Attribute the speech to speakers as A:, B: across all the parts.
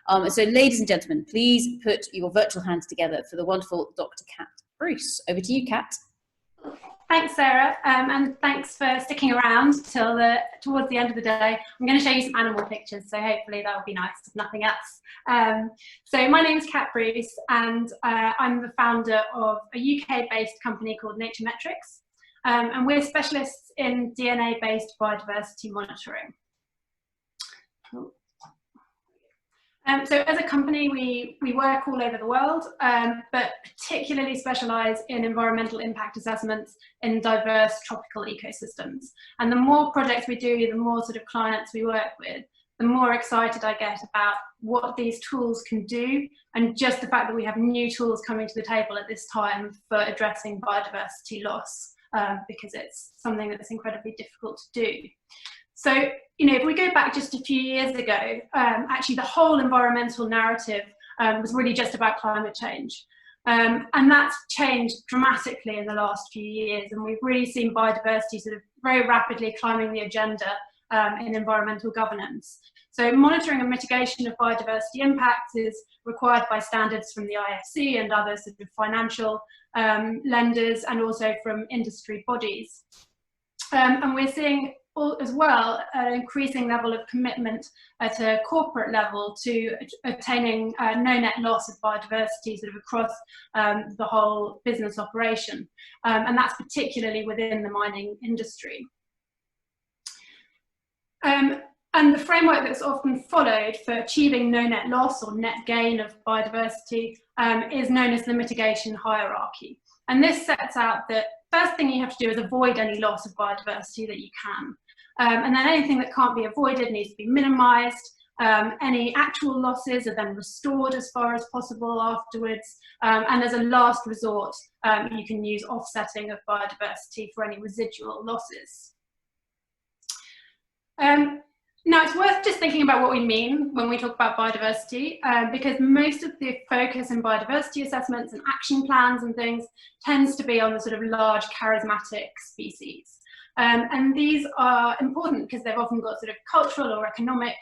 A: So ladies and gentlemen, please put your virtual hands together for the wonderful Dr. Kat Bruce. Over to you, Kat.
B: Thanks, Sarah, and thanks for sticking around till towards the end of the day. I'm going to show you some animal pictures, so hopefully that will be nice, if nothing else. So my name is Kat Bruce, and I'm the founder of a UK-based company called Metrics, and we're specialists in DNA-based biodiversity monitoring. So as a company, we work all over the world, but particularly specialise in environmental impact assessments in diverse tropical ecosystems. And the more projects we do, the more sort of clients we work with, the more excited I get about what these tools can do, and just the fact that we have new tools coming to the table at this time for addressing biodiversity loss, because it's something that's incredibly difficult to do. So, you know, if we go back just a few years ago, actually the whole environmental narrative was really just about climate change. And that's changed dramatically in the last few years, and we've really seen biodiversity sort of very rapidly climbing the agenda in environmental governance. So monitoring and mitigation of biodiversity impacts is required by standards from the IFC and other sort of financial lenders, and also from industry bodies. And we're seeing as well an increasing level of commitment at a corporate level to attaining no net loss of biodiversity sort of across the whole business operation, and that's particularly within the mining industry. And the framework that's often followed for achieving no net loss or net gain of biodiversity is known as the mitigation hierarchy. And this sets out that first thing you have to do is avoid any loss of biodiversity that you can. And then anything that can't be avoided needs to be minimised. Any actual losses are then restored as far as possible afterwards. And as a last resort, you can use offsetting of biodiversity for any residual losses. Now, it's worth just thinking about what we mean when we talk about biodiversity, because most of the focus in biodiversity assessments and action plans and things tends to be on the sort of large charismatic species. And these are important because they've often got sort of cultural or economic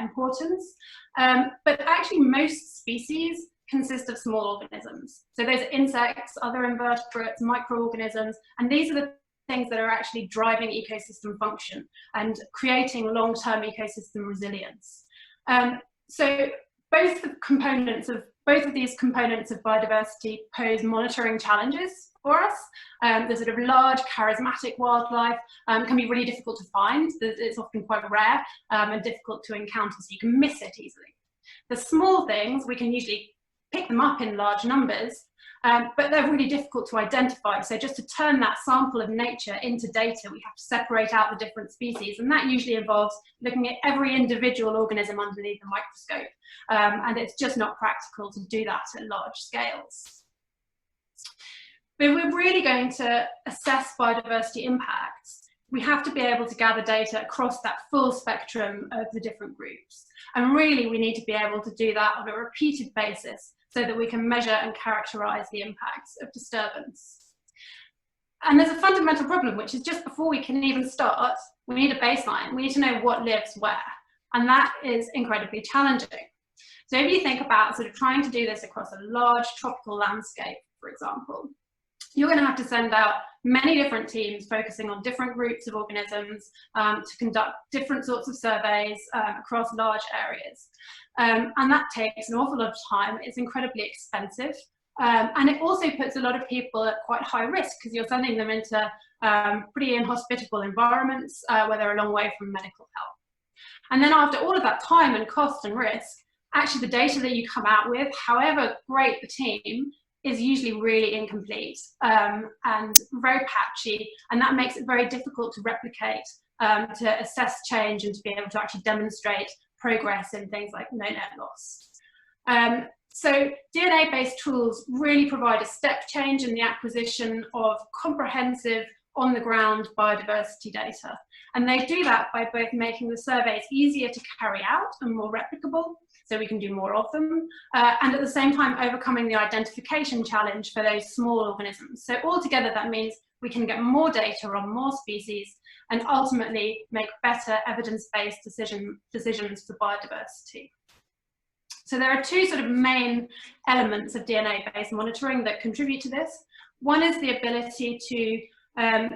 B: importance. But actually most species consist of small organisms. So those are insects, other invertebrates, microorganisms, and these are the things that are actually driving ecosystem function and creating long-term ecosystem resilience. So both of these components of biodiversity pose monitoring challenges for us. The sort of large charismatic wildlife can be really difficult to find. It's often quite rare and difficult to encounter, so you can miss it easily. The small things, we can usually pick them up in large numbers, but they're really difficult to identify. So just to turn that sample of nature into data, we have to separate out the different species, and that usually involves looking at every individual organism underneath the microscope, and it's just not practical to do that at large scales. But if we're really going to assess biodiversity impacts, we have to be able to gather data across that full spectrum of the different groups. And really, we need to be able to do that on a repeated basis so that we can measure and characterise the impacts of disturbance. And there's a fundamental problem, which is just before we can even start, we need a baseline. We need to know what lives where. And that is incredibly challenging. So if you think about sort of trying to do this across a large tropical landscape, for example, you're going to have to send out many different teams focusing on different groups of organisms to conduct different sorts of surveys across large areas. And that takes an awful lot of time. It's incredibly expensive. And it also puts a lot of people at quite high risk because you're sending them into pretty inhospitable environments where they're a long way from medical help. And then after all of that time and cost and risk, actually the data that you come out with, however great the team, is usually really incomplete and very patchy, and that makes it very difficult to replicate, to assess change and to be able to actually demonstrate progress in things like no net loss. So DNA-based tools really provide a step change in the acquisition of comprehensive on-the-ground biodiversity data. And they do that by both making the surveys easier to carry out and more replicable, so we can do more of them, and at the same time overcoming the identification challenge for those small organisms. So altogether that means we can get more data on more species and ultimately make better evidence-based decisions for biodiversity. So there are two sort of main elements of DNA-based monitoring that contribute to this. One is the ability to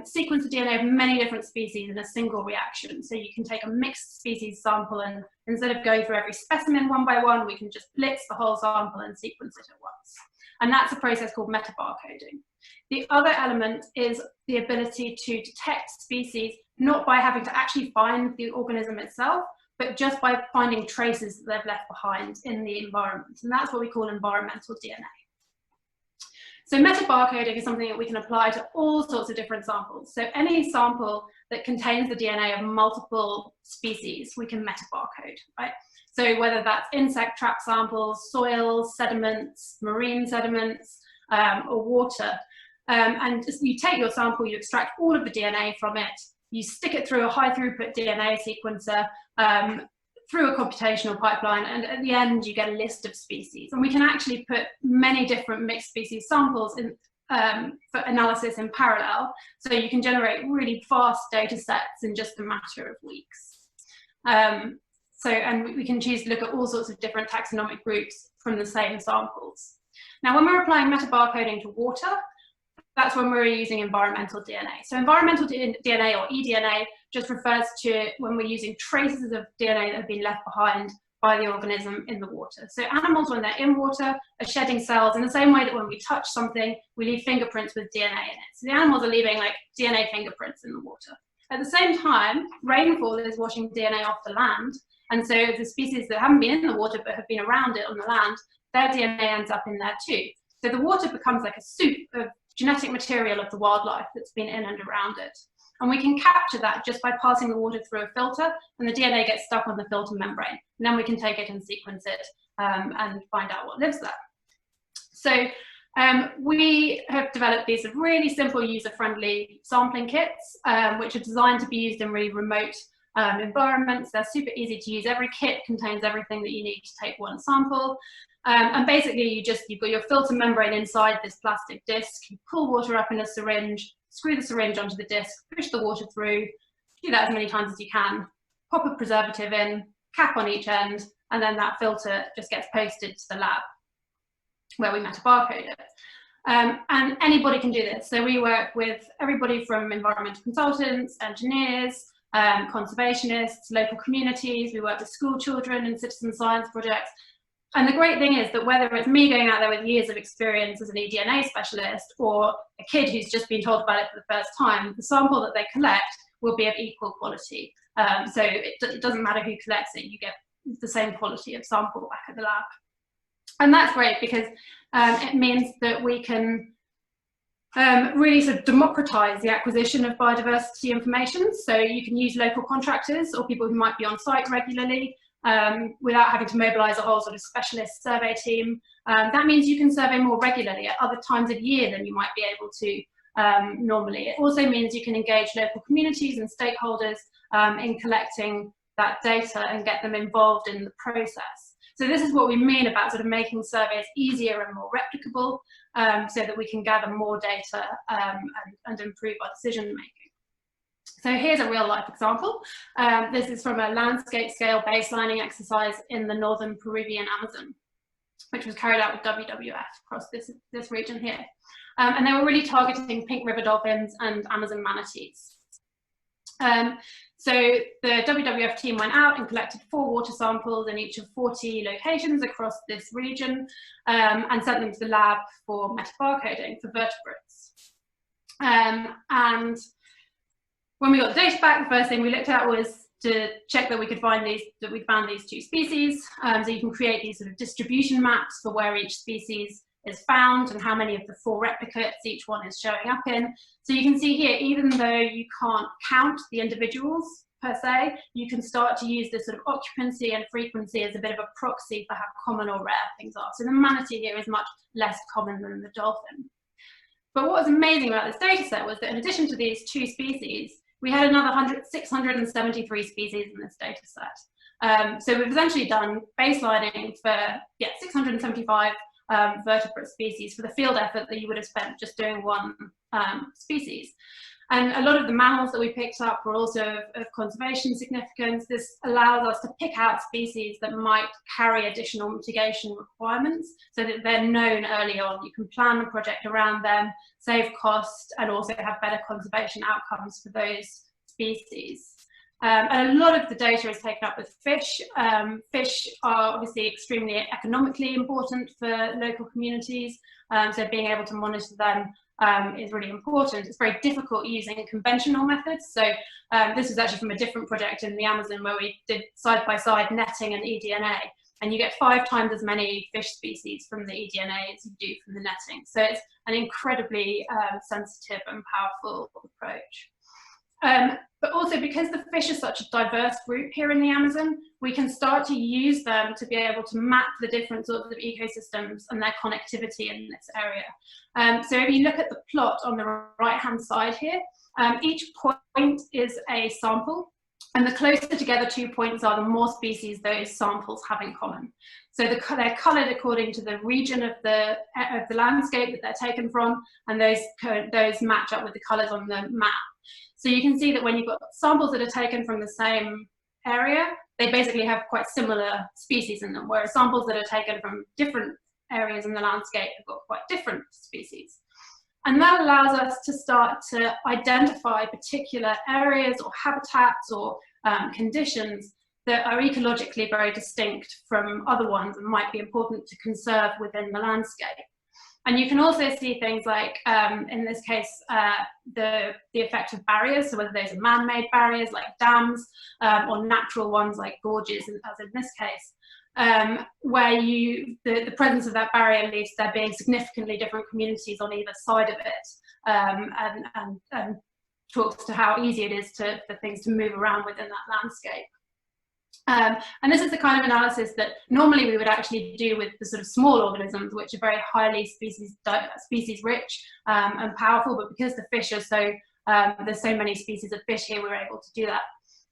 B: sequence the DNA of many different species in a single reaction. So you can take a mixed species sample, and instead of going through every specimen one by one, we can just blitz the whole sample and sequence it at once. And that's a process called metabar coding. The other element is the ability to detect species, not by having to actually find the organism itself, but just by finding traces that they've left behind in the environment. And that's what we call environmental DNA. So metabar coding is something that we can apply to all sorts of different samples. So any sample that contains the DNA of multiple species, we can metabar code, right? So whether that's insect trap samples, soil, sediments, marine sediments, or water. And you take your sample, you extract all of the DNA from it, you stick it through a high throughput DNA sequencer, through a computational pipeline, and at the end you get a list of species. And we can actually put many different mixed species samples in, for analysis in parallel, so you can generate really fast data sets in just a matter of weeks. And we can choose to look at all sorts of different taxonomic groups from the same samples. Now, when we're applying metabar coding to water, that's when we're using environmental DNA. So environmental DNA, or eDNA, just refers to when we're using traces of DNA that have been left behind by the organism in the water. So animals, when they're in water, are shedding cells in the same way that when we touch something, we leave fingerprints with DNA in it. So the animals are leaving like DNA fingerprints in the water. At the same time, rainfall is washing DNA off the land. And so the species that haven't been in the water but have been around it on the land, their DNA ends up in there too. So the water becomes like a soup of genetic material of the wildlife that's been in and around it. And we can capture that just by passing the water through a filter, and the DNA gets stuck on the filter membrane. And then we can take it and sequence it and find out what lives there. So we have developed these really simple user-friendly sampling kits, which are designed to be used in really remote environments. They're super easy to use. Every kit contains everything that you need to take one sample. And basically you've got your filter membrane inside this plastic disc. You pull water up in a syringe, screw the syringe onto the disc, push the water through, do that as many times as you can, pop a preservative in, cap on each end, and then that filter just gets posted to the lab where we metabar code it. And anybody can do this. So we work with everybody from environmental consultants, engineers, conservationists, local communities. We work with school children and citizen science projects. And the great thing is that whether it's me going out there with years of experience as an eDNA specialist, or a kid who's just been told about it for the first time, the sample that they collect will be of equal quality. So it doesn't matter who collects it, you get the same quality of sample back at the lab. And that's great because it means that we can really sort of democratize the acquisition of biodiversity information. So you can use local contractors or people who might be on site regularly, without having to mobilize a whole sort of specialist survey team. That means you can survey more regularly at other times of year than you might be able to normally. It also means you can engage local communities and stakeholders in collecting that data and get them involved in the process. So this is what we mean about sort of making surveys easier and more replicable, so that we can gather more data and improve our decision making. So here's a real life example. This is from a landscape scale baselining exercise in the northern Peruvian Amazon, which was carried out with WWF across this region here. And they were really targeting pink river dolphins and Amazon manatees. So the WWF team went out and collected 4 water samples in each of 40 locations across this region, and sent them to the lab for metabar coding for vertebrates. And when we got the data back, the first thing we looked at was to check that we could find that we found these 2 species. So you can create these sort of distribution maps for where each species is found and how many of the 4 replicates each one is showing up in. So you can see here, even though you can't count the individuals per se, you can start to use this sort of occupancy and frequency as a bit of a proxy for how common or rare things are. So the manatee here is much less common than the dolphin. But what was amazing about this data set was that in addition to these 2 species, we had another 673 species in this data set. So we've essentially done baselining for 675 vertebrate species for the field effort that you would have spent just doing one species. And a lot of the mammals that we picked up were also of conservation significance. This allows us to pick out species that might carry additional mitigation requirements so that they're known early on. You can plan the project around them, save cost, and also have better conservation outcomes for those species. And a lot of the data is taken up with fish. Fish are obviously extremely economically important for local communities, so being able to monitor them is really important. It's very difficult using conventional methods. So this was actually from a different project in the Amazon where we did side-by-side netting and eDNA, and you get 5 times as many fish species from the eDNA as you do from the netting. So it's an incredibly sensitive and powerful approach. But also because the fish is such a diverse group here in the Amazon, we can start to use them to be able to map the different sorts of ecosystems and their connectivity in this area. So if you look at the plot on the right-hand side here, each point is a sample, and the closer together 2 points are, the more species those samples have in common. So they're coloured according to the region of the landscape that they're taken from, and those match up with the colours on the map. So you can see that when you've got samples that are taken from the same area, they basically have quite similar species in them, whereas samples that are taken from different areas in the landscape have got quite different species. And that allows us to start to identify particular areas or habitats or conditions that are ecologically very distinct from other ones and might be important to conserve within the landscape. And you can also see things like, in this case, the effect of barriers, so whether those are man-made barriers like dams or natural ones like gorges, as in this case, where the presence of that barrier leads to there being significantly different communities on either side of it, and talks to how easy it is for things to move around within that landscape. And this is the kind of analysis that normally we would actually do with the sort of small organisms, which are very highly species rich and powerful, but because the fish are so, there's so many species of fish here, we're able to do that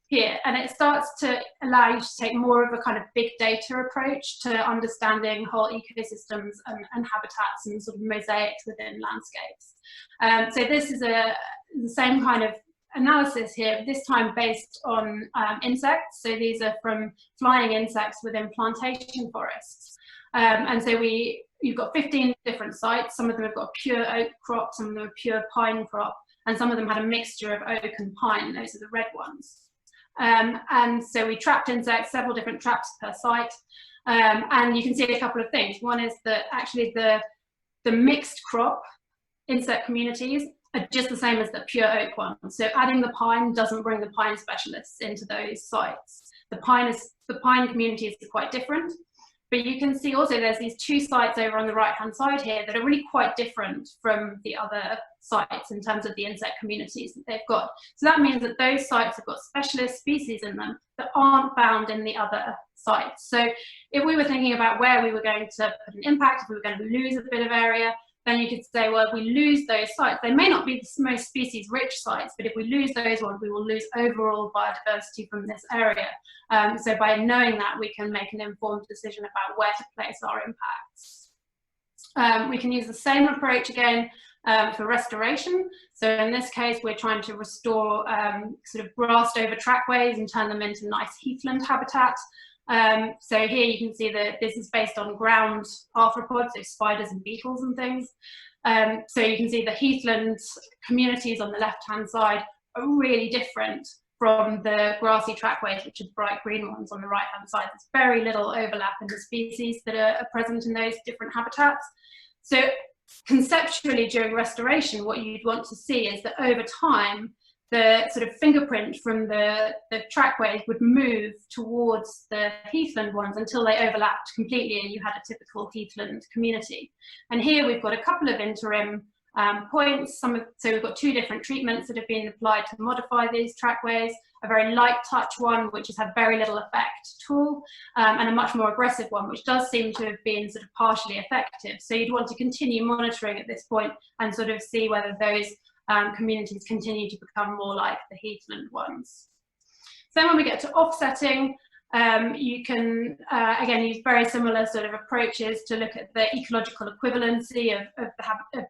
B: here. And it starts to allow you to take more of a kind of big data approach to understanding whole ecosystems and habitats and sort of mosaics within landscapes. So this is the same kind of analysis here, this time based on insects. So these are from flying insects within plantation forests. And so you've got 15 different sites. Some of them have got a pure oak crop, some of them are pure pine crop, and some of them had a mixture of oak and pine. Those are the red ones. And so we trapped insects, several different traps per site. And you can see a couple of things. One is that actually the mixed crop insect communities are just the same as the pure oak one. So adding the pine doesn't bring the pine specialists into those sites. The pine communities are quite different, but you can see also there's these 2 sites over on the right-hand side here that are really quite different from the other sites in terms of the insect communities that they've got. So that means that those sites have got specialist species in them that aren't found in the other sites. So if we were thinking about where we were going to put an impact, if we were going to lose a bit of area, then you could say, well, if we lose those sites, they may not be the most species-rich sites, but if we lose those ones, we will lose overall biodiversity from this area. So by knowing that, we can make an informed decision about where to place our impacts. We can use the same approach again for restoration. So in this case, we're trying to restore sort of grassed over trackways and turn them into nice heathland habitat. So here you can see that this is based on ground arthropods, so spiders and beetles and things. So you can see the heathland communities on the left-hand side are really different from the grassy trackways, which are bright green ones on the right-hand side. There's very little overlap in the species that are present in those different habitats. So conceptually during restoration, what you'd want to see is that over time, the sort of fingerprint from the trackways would move towards the heathland ones until they overlapped completely and you had a typical heathland community. And here we've got a couple of interim points. So we've got 2 different treatments that have been applied to modify these trackways, a very light touch one, which has had very little effect at all, and a much more aggressive one, which does seem to have been sort of partially effective. So you'd want to continue monitoring at this point and sort of see whether those communities continue to become more like the heathland ones. So then when we get to offsetting, You can, again, use very similar sort of approaches to look at the ecological equivalency of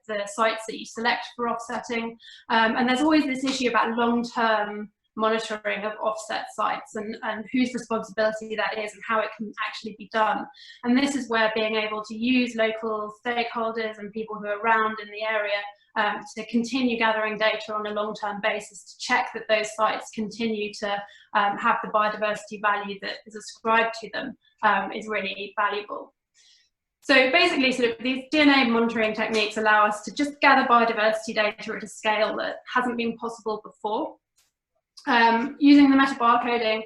B: the sites that you select for offsetting. And there's always this issue about long-term monitoring of offset sites and whose responsibility that is and how it can actually be done. And this is where being able to use local stakeholders and people who are around in the area to continue gathering data on a long-term basis to check that those sites continue to have the biodiversity value that is ascribed to them is really valuable. So basically, sort of these DNA monitoring techniques allow us to just gather biodiversity data at a scale that hasn't been possible before. Using the Metabar coding,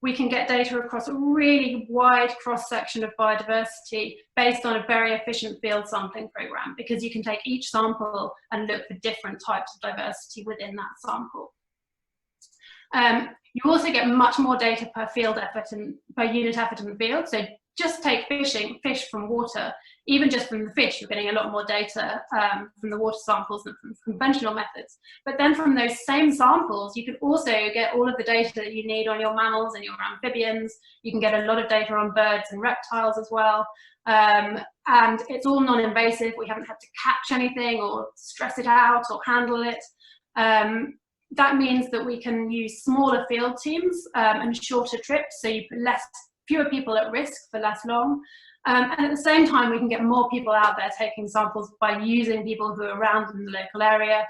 B: we can get data across a really wide cross-section of biodiversity based on a very efficient field sampling program, because you can take each sample and look for different types of diversity within that sample. You also get much more data per field effort and per unit effort in the field. So just take fish from water, even just from the fish, you're getting a lot more data from the water samples than from conventional methods. But then from those same samples, you can also get all of the data that you need on your mammals and your amphibians. You can get a lot of data on birds and reptiles as well. And it's all non-invasive. We haven't had to catch anything or stress it out or handle it. That means that we can use smaller field teams and shorter trips, so you put fewer people at risk for less long. And at the same time, we can get more people out there taking samples by using people who are around in the local area,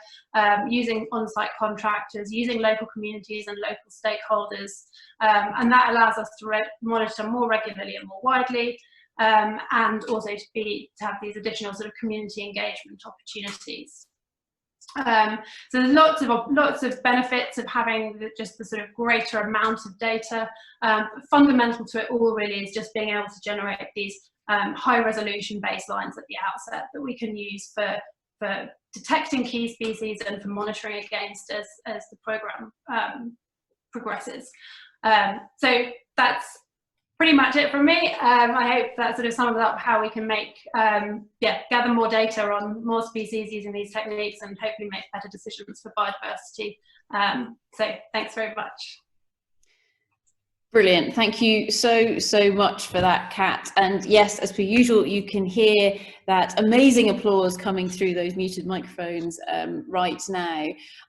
B: using on-site contractors, using local communities and local stakeholders. And that allows us to monitor more regularly and more widely, and also to have these additional sort of community engagement opportunities. So there's lots of benefits of having just the sort of greater amount of data. Fundamental to it all really is just being able to generate these high resolution baselines at the outset that we can use for detecting key species and for monitoring against as the program progresses. So that's pretty much it from me. I hope that sort of sums up how we can make, gather more data on more species using these techniques and hopefully make better decisions for biodiversity. So thanks very much.
A: Brilliant. Thank you so much for that, Kat. And yes, as per usual, you can hear that amazing applause coming through those muted microphones right now.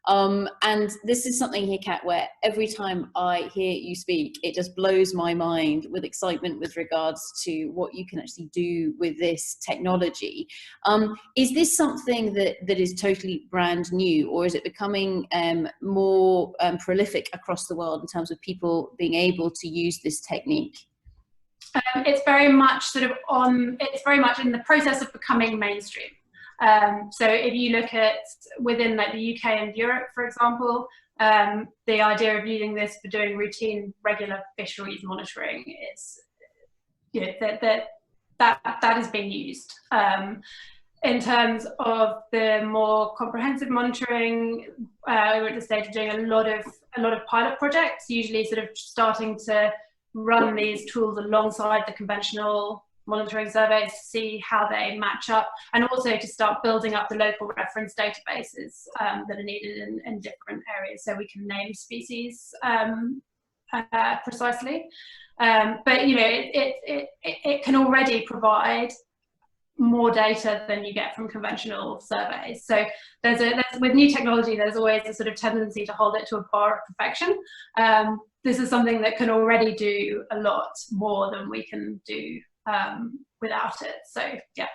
A: And this is something here, Kat, where every time I hear you speak, it just blows my mind with excitement with regards to what you can actually do with this technology. Is this something that is totally brand new, or is it becoming more prolific across the world in terms of people being able to use this technique?
B: It's very much it's very much in the process of becoming mainstream. So if you look at within like the UK and Europe, for example, the idea of using this for doing routine, regular fisheries monitoring is, that is being used. In terms of the more comprehensive monitoring, we're at the stage of doing a lot of pilot projects, usually sort of starting to run these tools alongside the conventional monitoring surveys to see how they match up, and also to start building up the local reference databases that are needed in different areas so we can name species precisely. But it can already provide more data than you get from conventional surveys. So with new technology, there's always a sort of tendency to hold it to a bar of perfection. This is something that can already do a lot more than we can do without it. So yeah.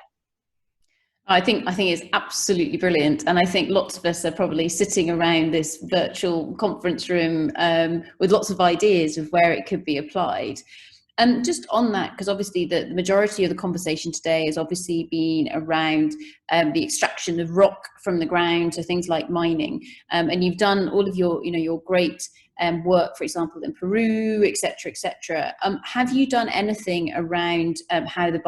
A: I think it's absolutely brilliant, and I think lots of us are probably sitting around this virtual conference room with lots of ideas of where it could be applied. And just on that, because obviously the majority of the conversation today has obviously been around the extraction of rock from the ground, so things like mining. And you've done all of your great work, for example, in Peru, etc., etc. Have you done anything around how the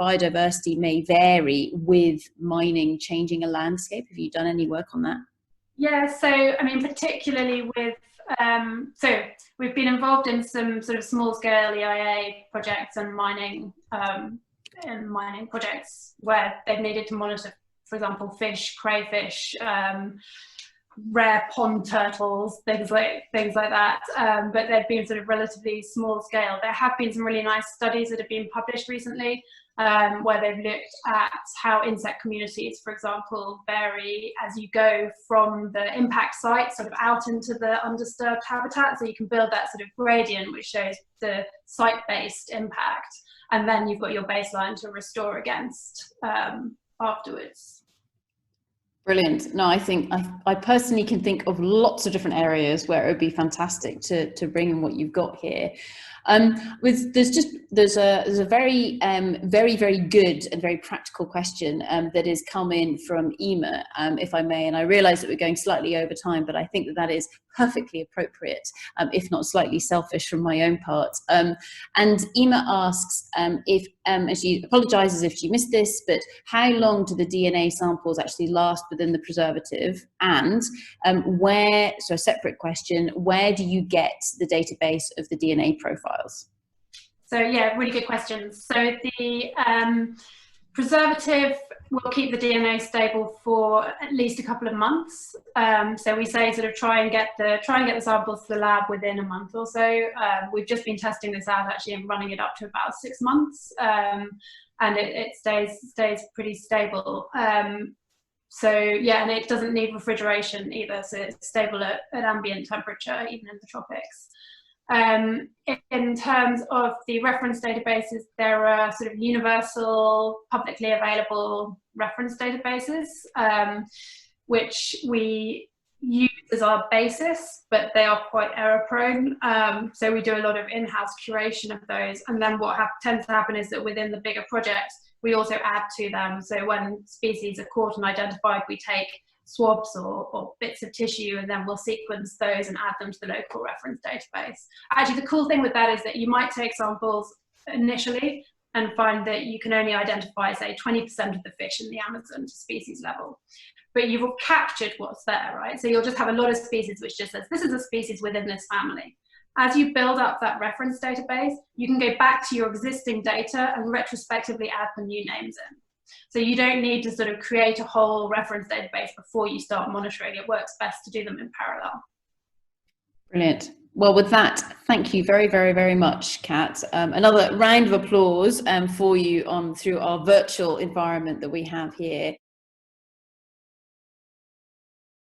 A: biodiversity may vary with mining changing a landscape? Have you done any work on that?
B: Yeah, so I mean, particularly with so we've been involved in some sort of small-scale EIA projects and mining projects where they've needed to monitor, for example, fish, crayfish, rare pond turtles, things like that. But they've been sort of relatively small scale. There have been some really nice studies that have been published recently, where they've looked at how insect communities, for example, vary as you go from the impact site sort of out into the undisturbed habitat. So you can build that sort of gradient which shows the site-based impact, and then you've got your baseline to restore against afterwards.
A: Brilliant. No, I think I personally can think of lots of different areas where it would be fantastic to bring in what you've got here. There's a very very good and very practical question that has come in from Ema, if I may, and I realise that we're going slightly over time, but I think that is perfectly appropriate, if not slightly selfish from my own part. And Ema asks if, and she apologises if she missed this, but how long do the DNA samples actually last within the preservative, and where, so a separate question, where do you get the database of the DNA profiles?
B: So yeah, really good questions. So the preservative will keep the DNA stable for at least a couple of months. So we say sort of try and get the samples to the lab within a month or so. We've just been testing this out actually and running it up to about 6 months, and it stays pretty stable. So yeah, and it doesn't need refrigeration either, so it's stable at ambient temperature, even in the tropics. In terms of the reference databases, there are sort of universal, publicly available reference databases, which we use as our basis, but they are quite error prone. So we do a lot of in-house curation of those. And then what tends to happen is that within the bigger projects, we also add to them. So when species are caught and identified, we take swabs or bits of tissue, and then we'll sequence those and add them to the local reference database. Actually, the cool thing with that is that you might take samples initially and find that you can only identify, say, 20% of the fish in the Amazon to species level. But you've captured what's there, right? So you'll just have a lot of species which just says, this is a species within this family. As you build up that reference database, you can go back to your existing data and retrospectively add the new names in. So you don't need to sort of create a whole reference database before you start monitoring. It works best to do them in parallel.
A: Brilliant. Well, with that, thank you very, very, very much, Kat. Another round of applause for you through our virtual environment that we have here.